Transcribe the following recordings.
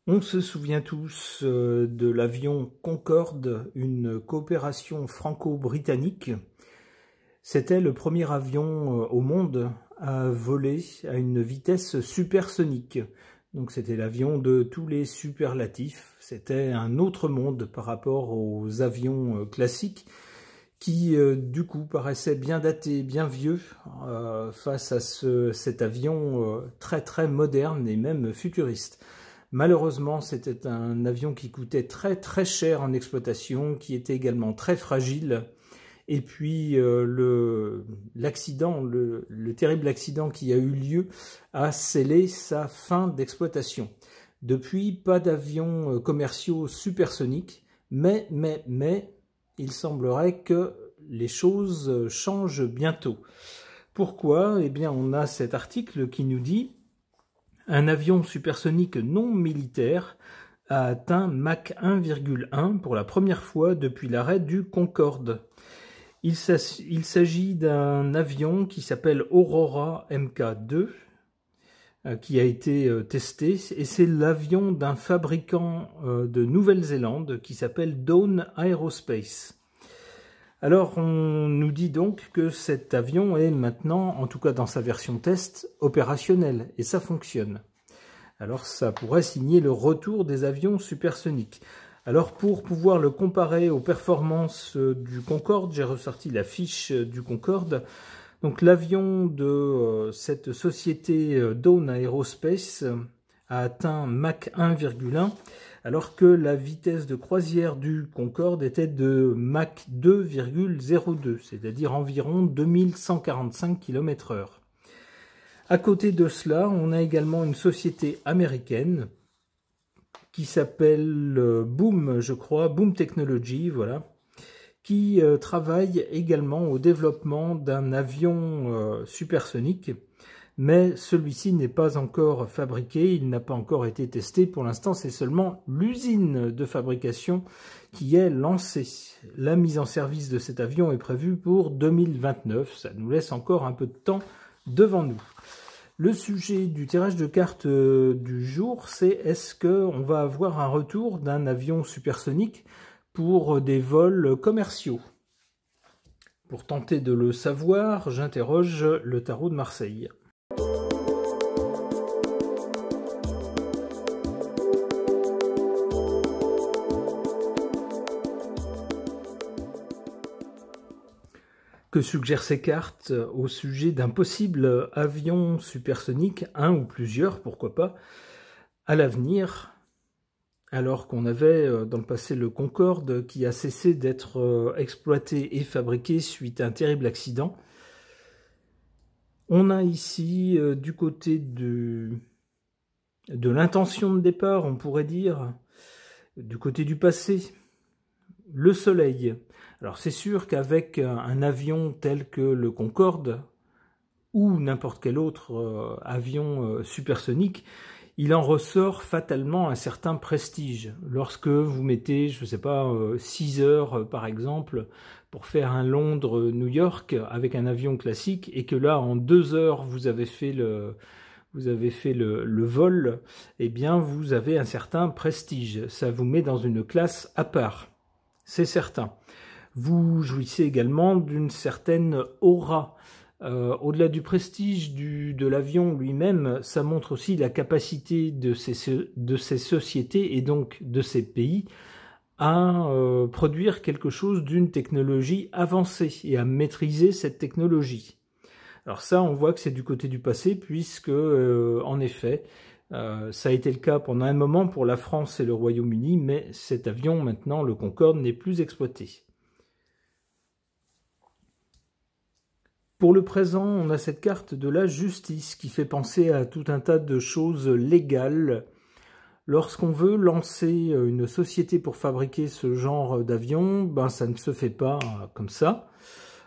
On se souvient tous de l'avion Concorde, une coopération franco-britannique. C'était le premier avion au monde à voler à une vitesse supersonique. Donc c'était l'avion de tous les superlatifs. C'était un autre monde par rapport aux avions classiques qui du coup paraissaient bien datés, bien vieux face à cet avion très très moderne et même futuriste. Malheureusement, c'était un avion qui coûtait très très cher en exploitation, qui était également très fragile. Et puis l'accident, le terrible accident qui a eu lieu a scellé sa fin d'exploitation. Depuis, pas d'avions commerciaux supersoniques, mais il semblerait que les choses changent bientôt. Pourquoi? Eh bien, on a cet article qui nous dit: un avion supersonique non militaire a atteint Mach 1,1 pour la première fois depuis l'arrêt du Concorde. Il s'agit d'un avion qui s'appelle Aurora Mk2, qui a été testé, et c'est l'avion d'un fabricant de Nouvelle-Zélande qui s'appelle Dawn Aerospace. Alors on nous dit donc que cet avion est maintenant, en tout cas dans sa version test, opérationnel, et ça fonctionne. Alors ça pourrait signer le retour des avions supersoniques. Alors pour pouvoir le comparer aux performances du Concorde, j'ai ressorti la fiche du Concorde. Donc l'avion de cette société Dawn Aerospace a atteint Mach 1,1, alors que la vitesse de croisière du Concorde était de Mach 2,02, c'est-à-dire environ 2145 km/h. À côté de cela, on a également une société américaine qui s'appelle Boom, je crois, Boom Technology, voilà, qui travaille également au développement d'un avion supersonique, mais celui-ci n'est pas encore fabriqué, il n'a pas encore été testé. Pour l'instant, c'est seulement l'usine de fabrication qui est lancée. La mise en service de cet avion est prévue pour 2029, ça nous laisse encore un peu de temps devant nous. Le sujet du tirage de cartes du jour, c'est: est-ce qu'on va avoir un retour d'un avion supersonique pour des vols commerciaux? Pour tenter de le savoir, j'interroge le tarot de Marseille. Que suggèrent ces cartes au sujet d'un possible avion supersonique, un ou plusieurs, pourquoi pas, à l'avenir, alors qu'on avait dans le passé le Concorde qui a cessé d'être exploité et fabriqué suite à un terrible accident. On a ici du côté de l'intention de départ, on pourrait dire, du côté du passé, le Soleil. Alors c'est sûr qu'avec un avion tel que le Concorde ou n'importe quel autre avion supersonique, il en ressort fatalement un certain prestige. Lorsque vous mettez, je ne sais pas, 6 heures par exemple, pour faire un Londres-New York avec un avion classique, et que là en 2 heures vous avez fait le vol, eh bien vous avez un certain prestige. Ça vous met dans une classe à part, c'est certain. Vous jouissez également d'une certaine aura. Au-delà du prestige de l'avion lui-même, ça montre aussi la capacité de ces sociétés et donc de ces pays à produire quelque chose d'une technologie avancée et à maîtriser cette technologie. Alors ça, on voit que c'est du côté du passé, puisque en effet, ça a été le cas pendant un moment pour la France et le Royaume-Uni, mais cet avion, maintenant, le Concorde, n'est plus exploité. Pour le présent, on a cette carte de la justice qui fait penser à tout un tas de choses légales. Lorsqu'on veut lancer une société pour fabriquer ce genre d'avion, ben ça ne se fait pas comme ça.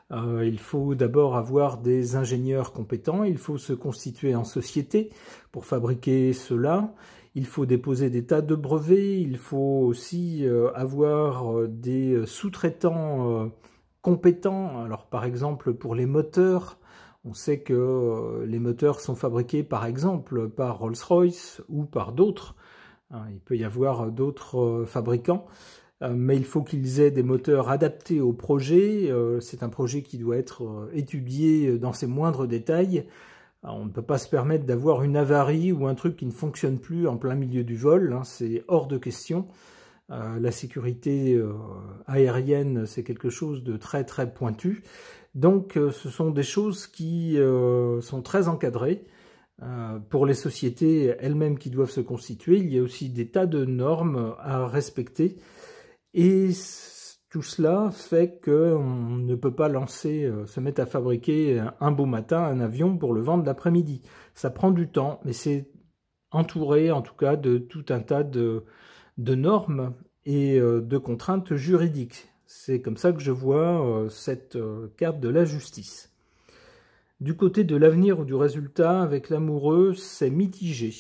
Il faut d'abord avoir des ingénieurs compétents, il faut se constituer en société pour fabriquer cela, il faut déposer des tas de brevets, il faut aussi avoir des sous-traitants compétents. Alors par exemple pour les moteurs, on sait que les moteurs sont fabriqués par exemple par Rolls-Royce ou par d'autres Hein, il peut y avoir d'autres fabricants, mais il faut qu'ils aient des moteurs adaptés au projet. C'est un projet qui doit être étudié dans ses moindres détails. On ne peut pas se permettre d'avoir une avarie ou un truc qui ne fonctionne plus en plein milieu du vol, hein, c'est hors de question. La sécurité aérienne, c'est quelque chose de très très pointu. Donc ce sont des choses qui sont très encadrées. Pour les sociétés elles-mêmes qui doivent se constituer, il y a aussi des tas de normes à respecter. Et tout cela fait qu'on ne peut pas se mettre à fabriquer un beau matin un avion pour le vendre l'après-midi. Ça prend du temps, mais c'est entouré en tout cas de tout un tas de normes et de contraintes juridiques. C'est comme ça que je vois cette carte de la justice. Du côté de l'avenir ou du résultat, avec l'amoureux, c'est mitigé.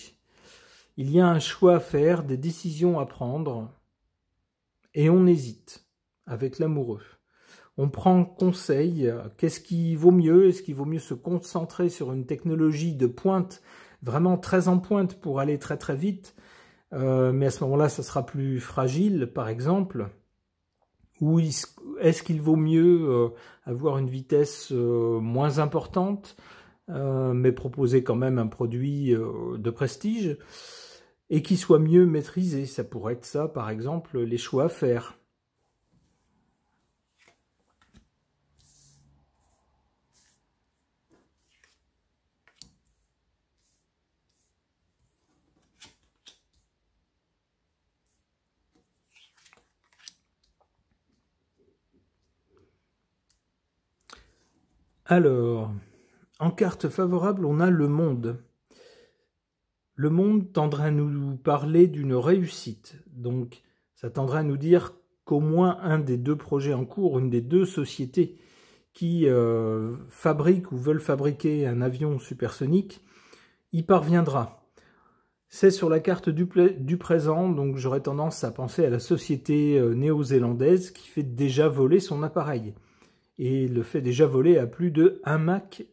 Il y a un choix à faire, des décisions à prendre, et on hésite avec l'amoureux. On prend conseil, qu'est-ce qui vaut mieux? Est-ce qu'il vaut mieux se concentrer sur une technologie de pointe, vraiment très en pointe pour aller très très vite, mais à ce moment-là, ça sera plus fragile, par exemple. Ou est-ce qu'il vaut mieux avoir une vitesse moins importante, mais proposer quand même un produit de prestige, et qui soit mieux maîtrisé? Ça pourrait être ça, par exemple, les choix à faire. Alors, en carte favorable, on a le monde. Le monde tendrait à nous parler d'une réussite. Donc, ça tendrait à nous dire qu'au moins un des deux projets en cours, une des deux sociétés qui fabriquent ou veulent fabriquer un avion supersonique, y parviendra. C'est sur la carte du présent, donc j'aurais tendance à penser à la société néo-zélandaise qui fait déjà voler son appareil. Et le fait déjà voler à plus de 1 Mach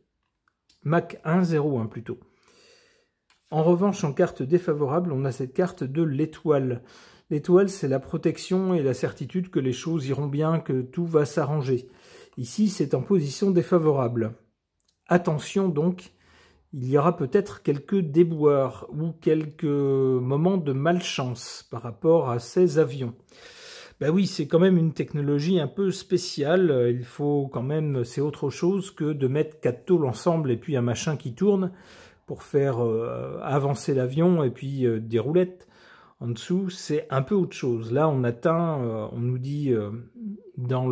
1,01 plutôt. En revanche, en carte défavorable, on a cette carte de l'étoile. L'étoile, c'est la protection et la certitude que les choses iront bien, que tout va s'arranger. Ici, c'est en position défavorable. Attention donc, il y aura peut-être quelques déboires ou quelques moments de malchance par rapport à ces avions. Ben oui, c'est quand même une technologie un peu spéciale. Il faut quand même, c'est autre chose que de mettre 4 tôles ensemble et puis un machin qui tourne pour faire avancer l'avion et puis des roulettes en dessous. C'est un peu autre chose. Là, on atteint, on nous dit dans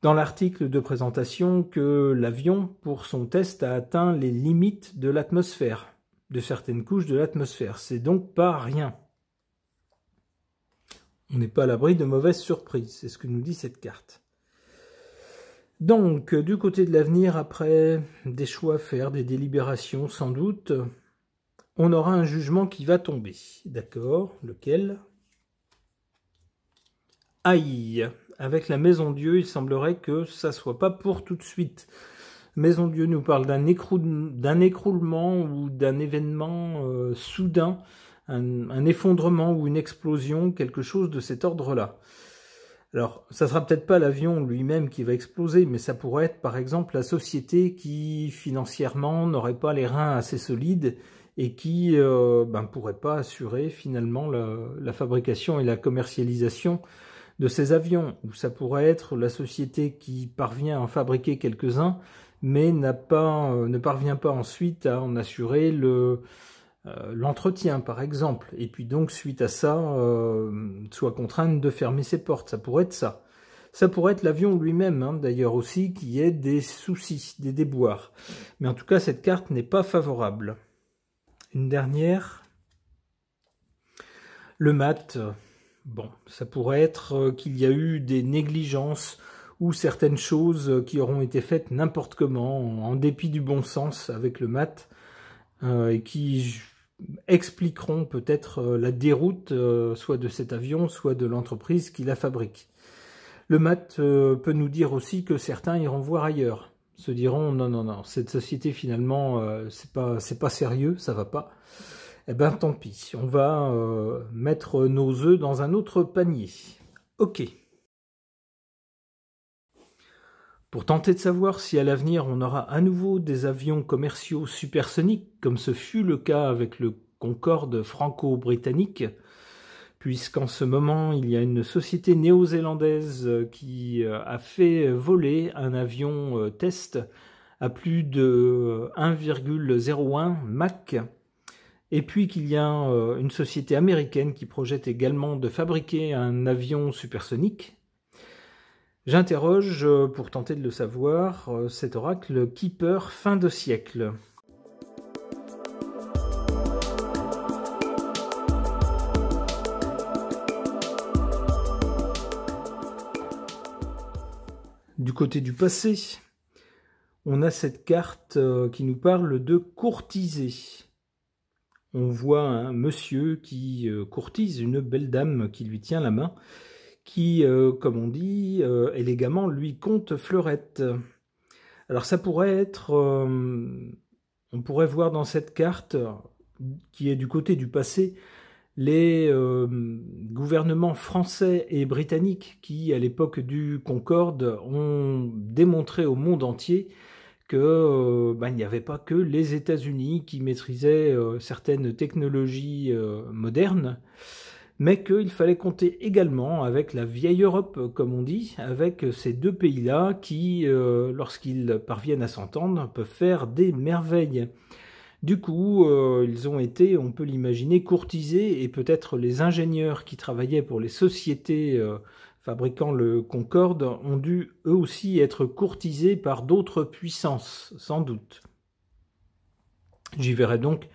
l'article de présentation que l'avion, pour son test, a atteint les limites de l'atmosphère, de certaines couches de l'atmosphère. C'est donc pas rien. On n'est pas à l'abri de mauvaises surprises, c'est ce que nous dit cette carte. Donc, du côté de l'avenir, après des choix à faire, des délibérations sans doute, on aura un jugement qui va tomber. D'accord, lequel? Aïe, avec la Maison Dieu, il semblerait que ça ne soit pas pour tout de suite. Maison Dieu nous parle d'un écroulement ou d'un événement soudain, un effondrement ou une explosion, quelque chose de cet ordre-là. Alors, ça sera peut-être pas l'avion lui-même qui va exploser, mais ça pourrait être par exemple la société qui financièrement n'aurait pas les reins assez solides et qui pourrait pas assurer finalement la fabrication et la commercialisation de ces avions. Ou ça pourrait être la société qui parvient à en fabriquer quelques-uns, mais ne parvient pas ensuite à en assurer l'entretien par exemple, et puis donc suite à ça soit contrainte de fermer ses portes. Ça pourrait être ça. Ça pourrait être l'avion lui-même hein, d'ailleurs aussi qui ait des soucis, des déboires. Mais en tout cas cette carte n'est pas favorable. Une dernière. Le mat, bon, ça pourrait être qu'il y a eu des négligences ou certaines choses qui auront été faites n'importe comment, en dépit du bon sens avec le mat, et qui expliqueront peut-être la déroute soit de cet avion, soit de l'entreprise qui la fabrique. Le mat peut nous dire aussi que certains iront voir ailleurs, se diront non, cette société finalement c'est pas sérieux, ça va pas. Eh ben tant pis, on va mettre nos œufs dans un autre panier. Ok. Pour tenter de savoir si à l'avenir on aura à nouveau des avions commerciaux supersoniques, comme ce fut le cas avec le Concorde franco-britannique, puisqu'en ce moment il y a une société néo-zélandaise qui a fait voler un avion test à plus de 1,01 Mach, et puis qu'il y a une société américaine qui projette également de fabriquer un avion supersonique. J'interroge, pour tenter de le savoir, cet oracle Keeper fin de siècle. Du côté du passé, on a cette carte qui nous parle de courtiser. On voit un monsieur qui courtise une belle dame qui lui tient la main, qui, comme on dit, élégamment lui compte fleurette. Alors ça pourrait être, on pourrait voir dans cette carte, qui est du côté du passé, les gouvernements français et britanniques qui, à l'époque du Concorde, ont démontré au monde entier que il n'y avait pas que les États-Unis qui maîtrisaient certaines technologies modernes, mais qu'il fallait compter également avec la vieille Europe, comme on dit, avec ces deux pays-là qui, lorsqu'ils parviennent à s'entendre, peuvent faire des merveilles. Du coup, ils ont été, on peut l'imaginer, courtisés, et peut-être les ingénieurs qui travaillaient pour les sociétés fabriquant le Concorde ont dû eux aussi être courtisés par d'autres puissances, sans doute. J'y verrai donc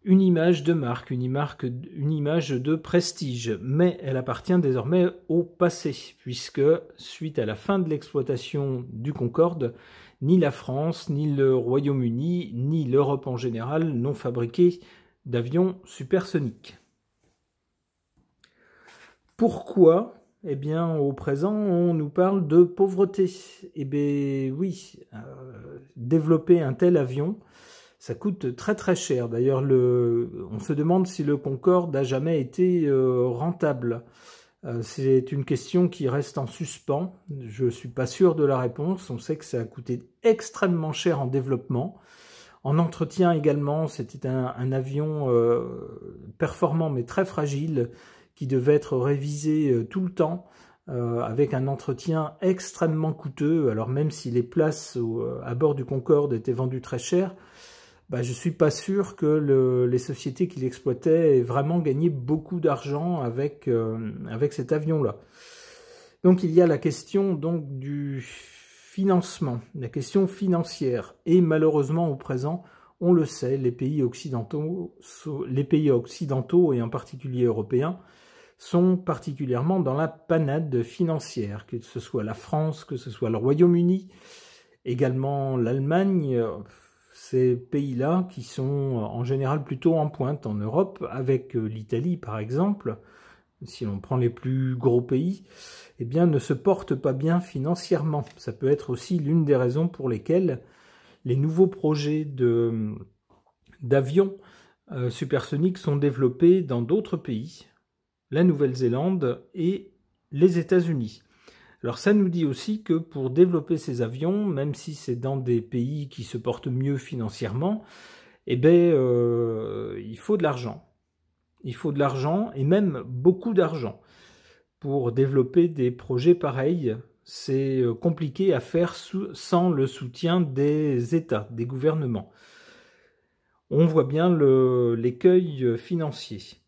une image de marque, une image de prestige, mais elle appartient désormais au passé, puisque suite à la fin de l'exploitation du Concorde, ni la France, ni le Royaume-Uni, ni l'Europe en général n'ont fabriqué d'avions supersoniques. Pourquoi ? Eh bien, au présent, on nous parle de pauvreté. Eh bien, oui, développer un tel avion, ça coûte très très cher. D'ailleurs, on se demande si le Concorde a jamais été rentable. C'est une question qui reste en suspens. Je ne suis pas sûr de la réponse. On sait que ça a coûté extrêmement cher en développement. En entretien également, c'était un avion performant mais très fragile qui devait être révisé tout le temps avec un entretien extrêmement coûteux. Alors même si les places à bord du Concorde étaient vendues très chères, je ne suis pas sûr que les sociétés qui l'exploitaient aient vraiment gagné beaucoup d'argent avec cet avion-là. Donc il y a la question donc du financement, la question financière. Et malheureusement au présent, on le sait, les pays occidentaux et en particulier européens sont particulièrement dans la panade financière, que ce soit la France, que ce soit le Royaume-Uni, également l'Allemagne. Ces pays-là, qui sont en général plutôt en pointe en Europe, avec l'Italie par exemple, si on prend les plus gros pays, eh bien, ne se portent pas bien financièrement. Ça peut être aussi l'une des raisons pour lesquelles les nouveaux projets d'avions supersoniques sont développés dans d'autres pays, la Nouvelle-Zélande et les États-Unis. Alors ça nous dit aussi que pour développer ces avions, même si c'est dans des pays qui se portent mieux financièrement, eh bien, il faut de l'argent. Il faut de l'argent, et même beaucoup d'argent. Pour développer des projets pareils, c'est compliqué à faire sans le soutien des États, des gouvernements. On voit bien l'écueil financier.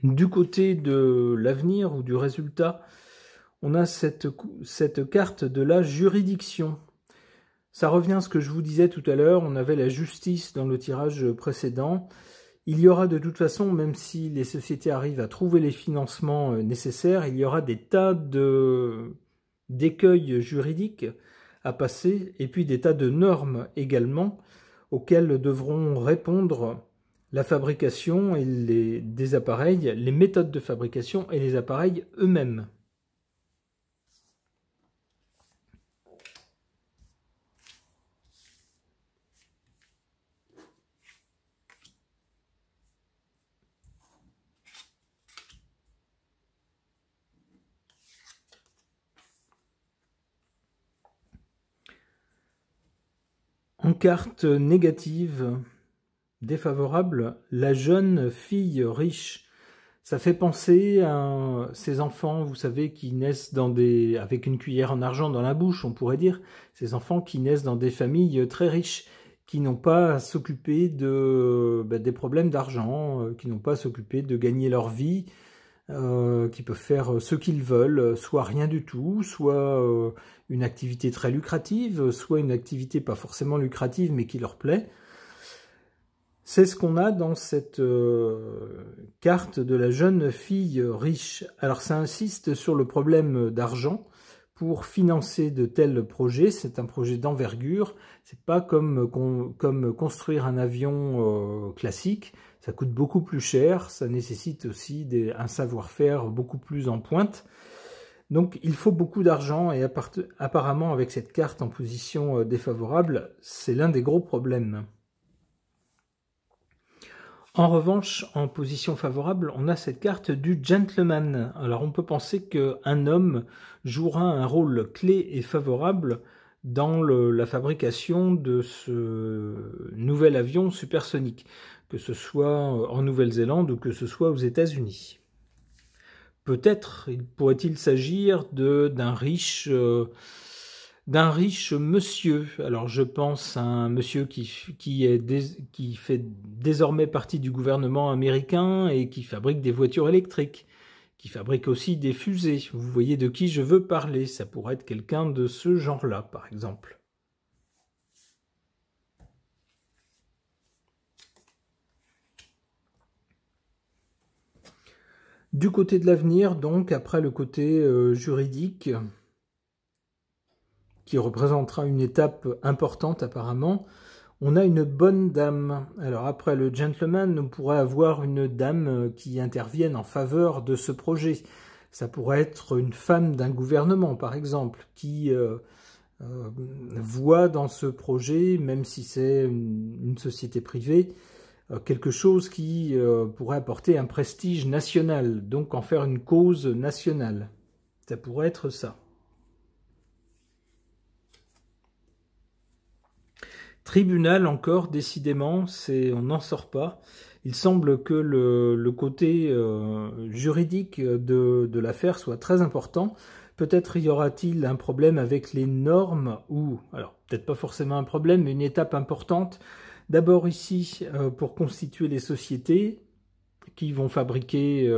Du côté de l'avenir ou du résultat, on a cette carte de la juridiction. Ça revient à ce que je vous disais tout à l'heure, on avait la justice dans le tirage précédent. Il y aura de toute façon, même si les sociétés arrivent à trouver les financements nécessaires, il y aura des tas d'écueils juridiques à passer, et puis des tas de normes également, auxquelles devront répondre la fabrication des appareils, les méthodes de fabrication et les appareils eux-mêmes. En carte négative, défavorable, la jeune fille riche. Ça fait penser à ces enfants, vous savez, qui naissent avec une cuillère en argent dans la bouche, on pourrait dire. Ces enfants qui naissent dans des familles très riches, qui n'ont pas à s'occuper des problèmes d'argent, qui n'ont pas à s'occuper de gagner leur vie, qui peuvent faire ce qu'ils veulent, soit rien du tout, soit une activité très lucrative, soit une activité pas forcément lucrative mais qui leur plaît. C'est ce qu'on a dans cette carte de la jeune fille riche. Alors ça insiste sur le problème d'argent pour financer de tels projets. C'est un projet d'envergure. C'est pas comme construire un avion classique. Ça coûte beaucoup plus cher. Ça nécessite aussi un savoir-faire beaucoup plus en pointe. Donc il faut beaucoup d'argent et apparemment avec cette carte en position défavorable, c'est l'un des gros problèmes. En revanche, en position favorable, on a cette carte du gentleman. Alors on peut penser qu'un homme jouera un rôle clé et favorable dans la fabrication de ce nouvel avion supersonique, que ce soit en Nouvelle-Zélande ou que ce soit aux États-Unis. Peut-être pourrait-il s'agir d'un riche monsieur. Alors je pense à un monsieur qui fait désormais partie du gouvernement américain et qui fabrique des voitures électriques, qui fabrique aussi des fusées. Vous voyez de qui je veux parler. Ça pourrait être quelqu'un de ce genre-là, par exemple. Du côté de l'avenir, donc, après le côté juridique, qui représentera une étape importante apparemment, on a une bonne dame. Alors après le gentleman, on pourrait avoir une dame qui intervienne en faveur de ce projet. Ça pourrait être une femme d'un gouvernement, par exemple, qui voit dans ce projet, même si c'est une société privée, quelque chose qui pourrait apporter un prestige national, donc en faire une cause nationale. Ça pourrait être ça. Tribunal encore, décidément, on n'en sort pas. Il semble que le côté juridique de l'affaire soit très important. Peut-être y aura-t-il un problème avec les normes ou, alors peut-être pas forcément un problème, mais une étape importante. D'abord ici, pour constituer les sociétés qui vont fabriquer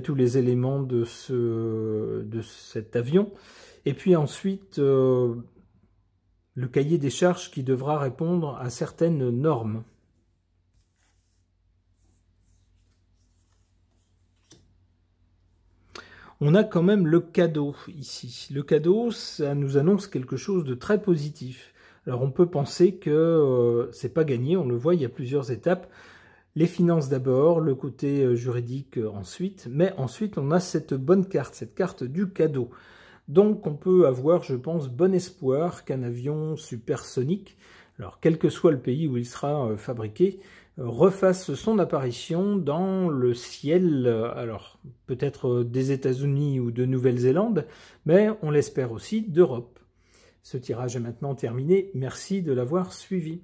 tous les éléments de cet avion. Et puis ensuite, le cahier des charges qui devra répondre à certaines normes. On a quand même le cadeau ici. Le cadeau, ça nous annonce quelque chose de très positif. Alors on peut penser que c'est pas gagné, on le voit, il y a plusieurs étapes. Les finances d'abord, le côté juridique ensuite, mais ensuite on a cette bonne carte, cette carte du cadeau. Donc on peut avoir, je pense, bon espoir qu'un avion supersonique, alors quel que soit le pays où il sera fabriqué, refasse son apparition dans le ciel, alors peut-être des États-Unis ou de Nouvelle-Zélande, mais on l'espère aussi d'Europe. Ce tirage est maintenant terminé, merci de l'avoir suivi.